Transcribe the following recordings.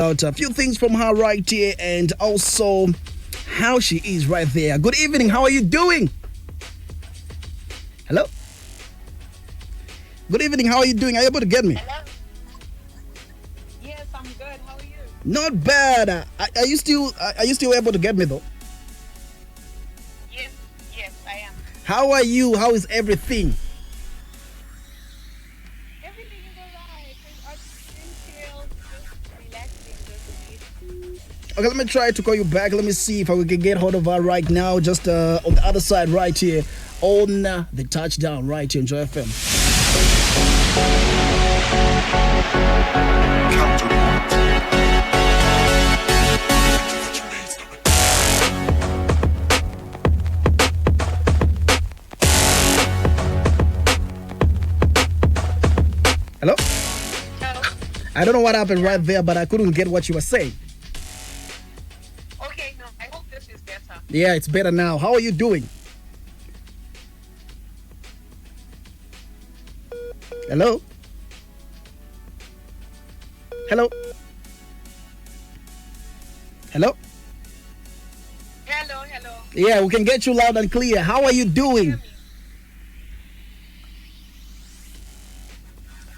Out a few things from her right here and also how she is right there. Good evening. How are you doing? Hello? Good evening. How are you doing? Are you able to get me? Hello? Yes, I'm good. How are you? Not bad. Are you still able to get me though? Yes, I am. How are you? How is everything? Everything is alright. I've been chill, just relaxing this week. Okay, let me try to call you back. Let me see if we can get hold of her right now. Just on the other side right here on the touchdown right here on Joy FM. Hello? Hello? I don't know what happened right there, but I couldn't get what you were saying. Okay, no, I hope this is better. Yeah, it's better now. How are you doing? Hello? Hello? Hello? Hello. Yeah, we can get you loud and clear. How are you Hear doing? me?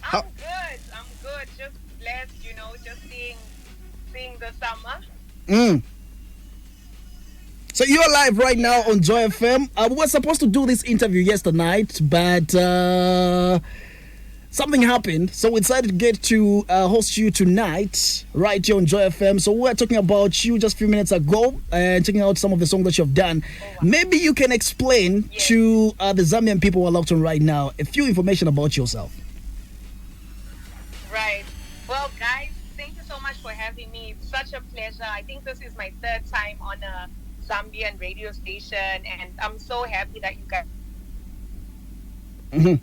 How- I'm good. Just blessed, just seeing the summer. Mm. So you're live right now on Joy FM. We were supposed to do this interview yesterday night, but something happened. So we decided to get to host you tonight right here on Joy FM. So we were talking about you just a few minutes ago and checking out some of the songs that you've done. Oh, wow. Maybe you can explain Yes. to the Zambian people who are locked on right now a few information about yourself. Right. Well, guys, thank you so much for having me. It's such a pleasure. I think this is my third time on a Zambian radio station, and I'm so happy that you guys. Hmm.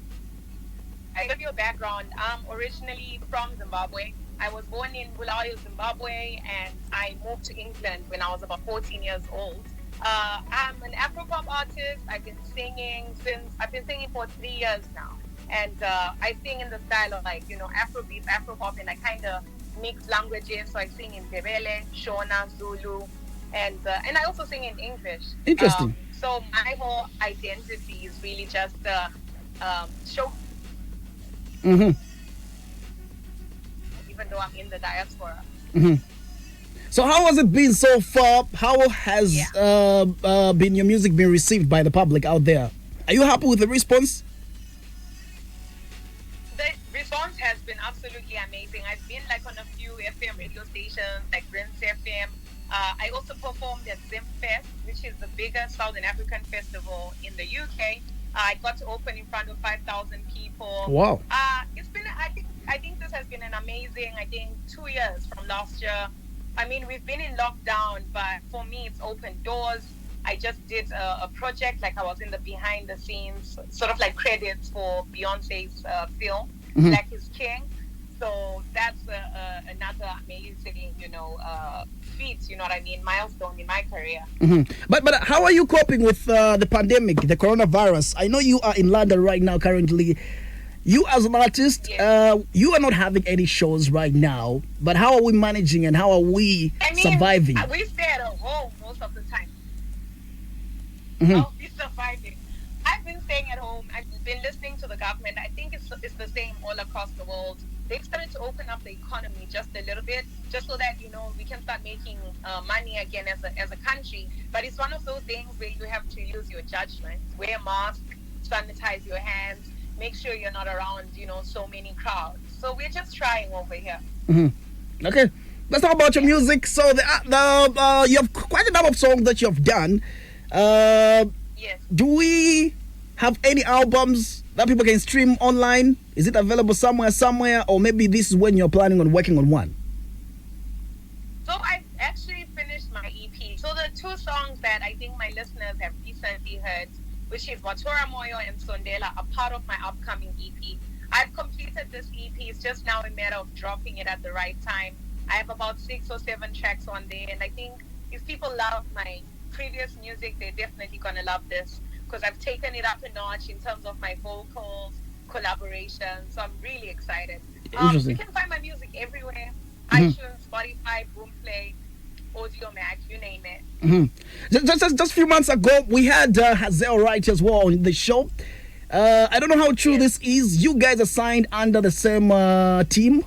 I give you a background. I'm originally from Zimbabwe. I was born in Bulawayo, Zimbabwe, and I moved to England when I was about 14 years old. I'm an Afropop artist. I've been singing for 3 years now. And I sing in the style of Afrobeat, Afropop, and I kind of mix languages. So I sing in Ndebele, Shona, Zulu, and I also sing in English. Interesting. So my whole identity is really just show, Hmm. even though I'm in the diaspora. Hmm. So how has it been so far? How has been your music been received by the public out there? Are you happy with the response? The response has been absolutely amazing. I've been on a few FM radio stations like Rinse FM. I also performed at ZimFest, which is the biggest Southern African festival in the UK. I got to open in front of 5,000 people. Wow. It's been, I think this has been an amazing, 2 years from last year. I mean, we've been in lockdown, but for me, it's opened doors. I just did a project, I was in the behind the scenes, sort of credits for Beyonce's film, Mhm. Black is King. So that's another amazing, feat, milestone in my career. Hmm. But how are you coping with the pandemic, the coronavirus? I know you are in London right now currently. You as an artist, Yes. you are not having any shows right now. But how are we managing and how are we surviving? We stay at home most of the time. Mhm. I'll be surviving. I've been staying at home. I've been listening to the government. I think it's the same all across the world. They've started to open up the economy just a little bit, just so that we can start making money again as a country. But it's one of those things where you have to use your judgment. Wear a mask, sanitize your hands, make sure you're not around so many crowds. So we're just trying over here. Hmm. Okay, let's talk about your music. So you have quite a number of songs that you have done. Yes. Do we have any albums that people can stream online? Is it available somewhere, or maybe this is when you're planning on working on one? So I actually finished my EP. So the two songs that I think my listeners have recently heard, which is Watora Moyo and Sondela, are part of my upcoming EP. I've completed this EP. It's just now a matter of dropping it at the right time. I have about 6 or 7 tracks on there, and I think if people love my previous music, they're definitely gonna love this, because I've taken it up a notch in terms of my vocals, collaboration. So I'm really excited. Interesting. You can find my music everywhere. iTunes, Spotify, Boomplay, Audio Mac, you name it. Just a few months ago, we had Hazel right as well on the show. I don't know how true this is. You guys are signed under the same team.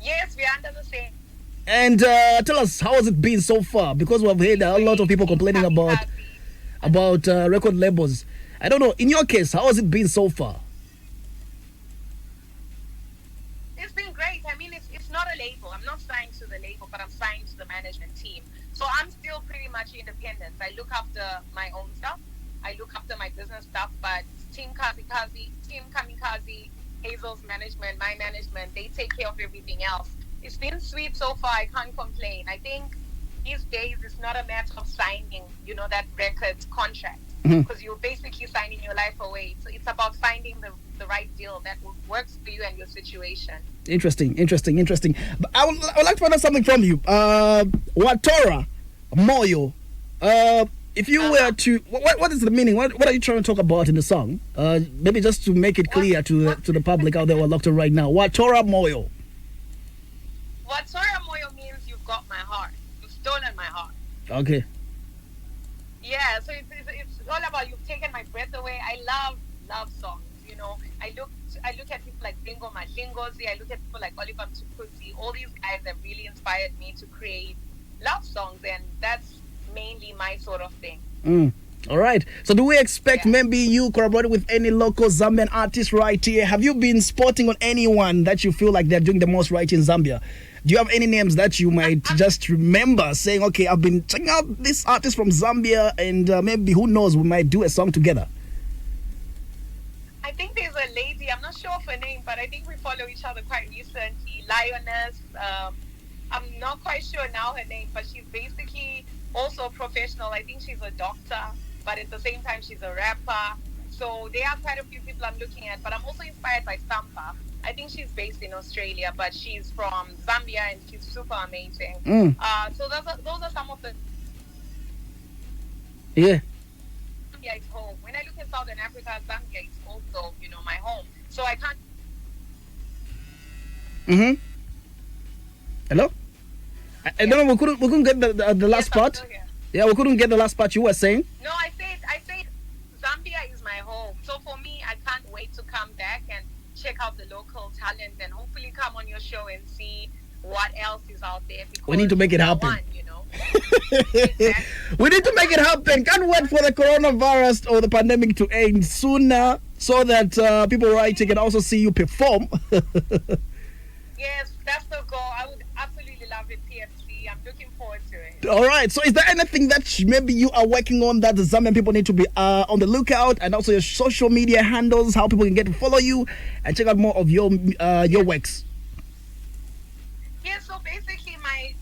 Yes, we're under the same. And tell us, how has it been so far? Because we've heard a lot of people complaining about record labels. I don't know. In your case, how has it been so far? It's been great. I mean, it's not a label. I'm not signed to the label, but I'm signed to the management team. So I'm still pretty much independent. I look after my own stuff. I look after my business stuff, but Team Kamikaze, Hazel's management, my management, they take care of everything else. It's been sweet so far. I can't complain. I think these days it's not a matter of signing, that record contract, because you're basically signing your life away. So it's about finding the right deal that works for you and your situation. Interesting. But I would like to find out something from you. Watora Moyo. If you were to, what is the meaning? What are you trying to talk about in the song? Maybe just to make it clear to the public out there who are locked in right now. Watora Moyo. Watora Moyo means you've got my heart. You've stolen my heart. Okay. Yeah, so it's all about you've taken my breath away. I love songs. I look at people like Bingo Mashingozi. I look at people like Oliver Mtukudzi. All these guys have really inspired me to create love songs, and that's mainly my sort of thing. All right. So do we expect maybe you collaborating with any local Zambian artists right here? Have you been spotting on anyone that you feel like they're doing the most right in Zambia? Do you have any names that you might just remember saying, okay, I've been checking out this artist from Zambia, and maybe, who knows, we might do a song together? I think there's a lady, I'm not sure of her name, but I think we follow each other quite recently. Lioness, I'm not quite sure now her name, but she's basically also a professional. I think she's a doctor, but at the same time she's a rapper. So there are quite a few people I'm looking at, but I'm also inspired by Sampa. I think she's based in Australia, but she's from Zambia and she's super amazing. So those are some of the... Yeah. Zambia is home. When I look at Southern Africa, Zambia is also, my home. So I can't... Hello? I don't know, we couldn't get the last part. Yeah, we couldn't get the last part you were saying. No, I said Zambia is my home. So for me, I can't wait to come back and check out the local talent and hopefully come on your show and see what else is out there. We need to make it happen. We need to make it happen. Can't wait for the coronavirus or the pandemic to end sooner so that people writing can also see you perform. Yes, that's the goal. I would absolutely love it, PFC. I'm looking forward to it. All right. So is there anything that maybe you are working on that the Zambian people need to be on the lookout, and also your social media handles, how people can get to follow you and check out more of your works? Yeah, so basically my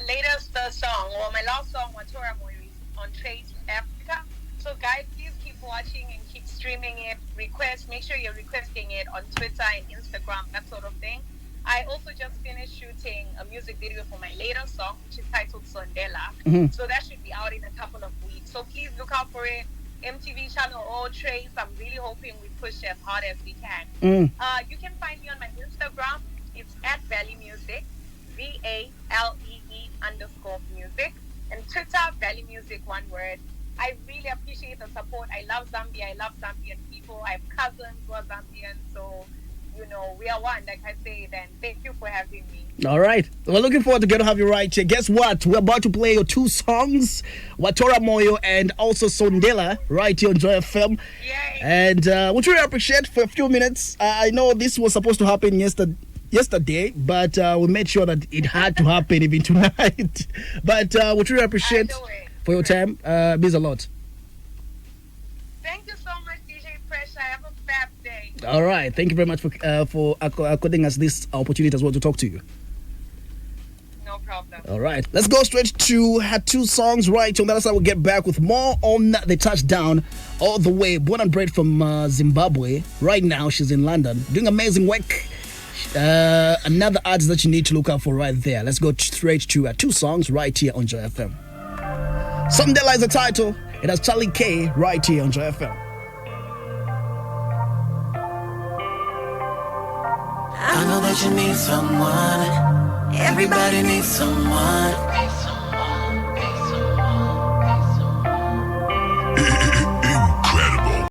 latest song, or my last song, Watora Moyo, is on Trace Africa. So guys, please keep watching and keep streaming it. Make sure you're requesting it on Twitter and Instagram, that sort of thing. I also just finished shooting a music video for my latest song, which is titled Sondela. So that should be out in a couple of weeks. So please look out for it. MTV channel or Trace. I'm really hoping we push as hard as we can. You can find me on my Instagram. It's at Valee Music, VALEE_music. And Twitter, Valee Music, one word. I really appreciate the support. I love Zambia. I love Zambian people. I have cousins who are Zambian. So, we are one, like I said, and thank you for having me. All right. We're looking forward to get to have you right here. Guess what? We're about to play your two songs, Watora Moyo and also Sondela, right here on Joy FM. Yay. And which we really appreciate for a few minutes. I know this was supposed to happen yesterday, but we made sure that it had to happen even tonight. But which we really appreciate for your time. Means a lot. Thank you so much, DJ Pressure. Have a fab day. All right. Thank you very much for according us this opportunity as well to talk to you. No problem. All right. Let's go straight to her two songs right on the other side. We'll get back with more on the touchdown all the way. Born and bred from Zimbabwe. Right now, she's in London doing amazing work. Another artist that you need to look out for right there. Let's go straight to two songs right here on Joy FM. Sondela is the title. It has Charlie K right here on Joy FM. I know the that you need someone. Everybody needs someone.